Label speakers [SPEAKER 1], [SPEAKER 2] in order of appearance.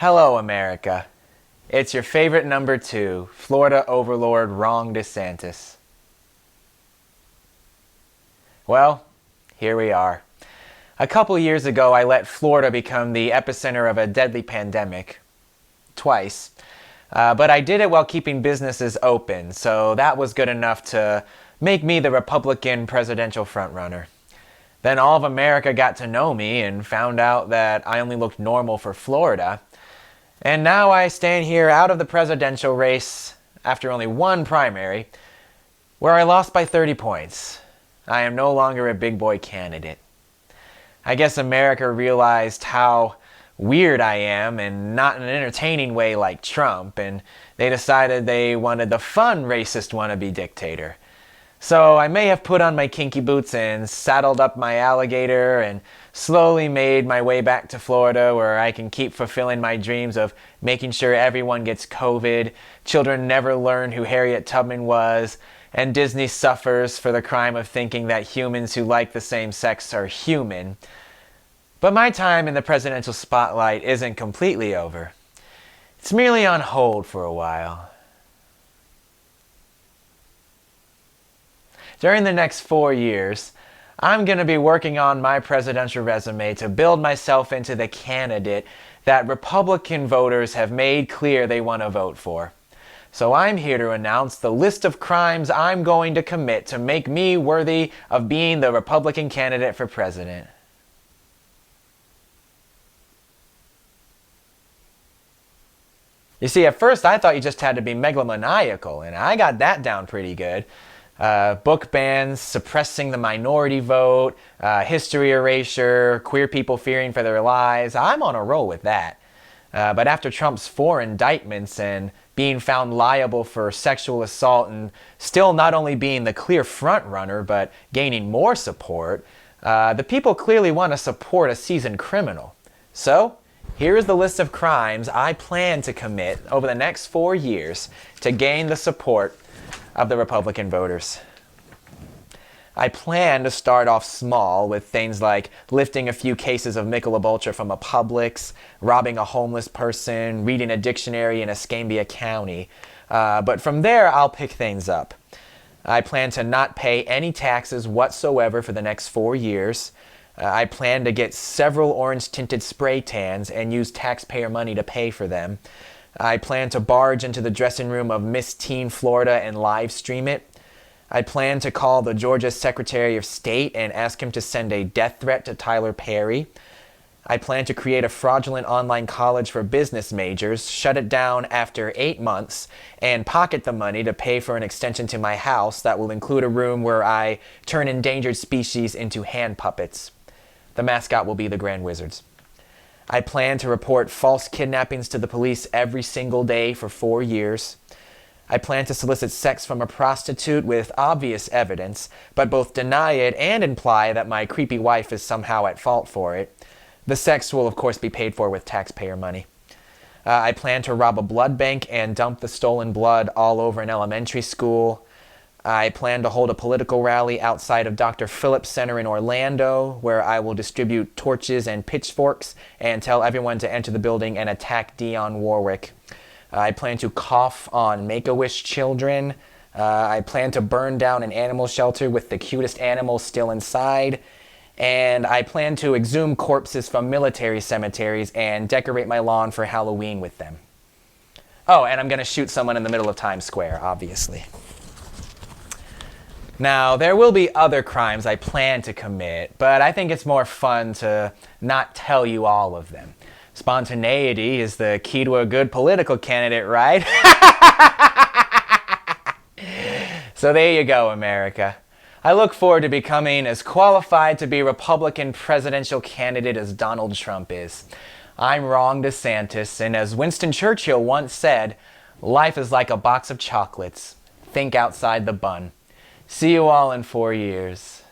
[SPEAKER 1] Hello, America. It's your favorite number 2, Florida overlord Wrong DeSantis. Well, here we are. A couple years ago, I let Florida become the epicenter of a deadly pandemic. Twice. But I did it while keeping businesses open, so that was good enough to make me the Republican presidential frontrunner. Then all of America got to know me and found out that I only looked normal for Florida. And now I stand here out of the presidential race after only one primary, where I lost by 30 points. I am no longer a big boy candidate. I guess America realized how weird I am, and not in an entertaining way like Trump, and they decided they wanted the fun racist wannabe dictator. So I may have put on my kinky boots and saddled up my alligator and slowly made my way back to Florida, where I can keep fulfilling my dreams of making sure everyone gets COVID, children never learn who Harriet Tubman was, and Disney suffers for the crime of thinking that humans who like the same sex are human. But my time in the presidential spotlight isn't completely over. It's merely on hold for a while. During the next 4 years, I'm going to be working on my presidential resume to build myself into the candidate that Republican voters have made clear they want to vote for. So I'm here to announce the list of crimes I'm going to commit to make me worthy of being the Republican candidate for president. You see, at first I thought you just had to be megalomaniacal, and I got that down pretty good. Book bans, suppressing the minority vote, history erasure, queer people fearing for their lives. I'm on a roll with that. But after Trump's 4 indictments and being found liable for sexual assault and still not only being the clear front runner but gaining more support, the people clearly want to support a seasoned criminal. So, here is the list of crimes I plan to commit over the next 4 years to gain the support of the Republican voters. I plan to start off small with things like lifting a few cases of Michelob Ultra from a Publix, robbing a homeless person, reading a dictionary in Escambia County. But from there, I'll pick things up. I plan to not pay any taxes whatsoever for the next 4 years. I plan to get several orange-tinted spray tans and use taxpayer money to pay for them. I plan to barge into the dressing room of Miss Teen Florida and live stream it. I plan to call the Georgia Secretary of State and ask him to send a death threat to Tyler Perry. I plan to create a fraudulent online college for business majors, shut it down after 8 months, and pocket the money to pay for an extension to my house that will include a room where I turn endangered species into hand puppets. The mascot will be the Grand Wizards. I plan to report false kidnappings to the police every single day for 4 years. I plan to solicit sex from a prostitute with obvious evidence, but both deny it and imply that my creepy wife is somehow at fault for it. The sex will, of course, be paid for with taxpayer money. I plan to rob a blood bank and dump the stolen blood all over an elementary school. I plan to hold a political rally outside of Dr. Phillips Center in Orlando, where I will distribute torches and pitchforks and tell everyone to enter the building and attack Dionne Warwick. I plan to cough on Make-A-Wish children. I plan to burn down an animal shelter with the cutest animals still inside. And I plan to exhume corpses from military cemeteries and decorate my lawn for Halloween with them. Oh, and I'm going to shoot someone in the middle of Times Square, obviously. Now, there will be other crimes I plan to commit, but I think it's more fun to not tell you all of them. Spontaneity is the key to a good political candidate, right? So there you go, America. I look forward to becoming as qualified to be Republican presidential candidate as Donald Trump is. I'm Wrong DeSantis, and as Winston Churchill once said, life is like a box of chocolates. Think outside the bun. See you all in 4 years.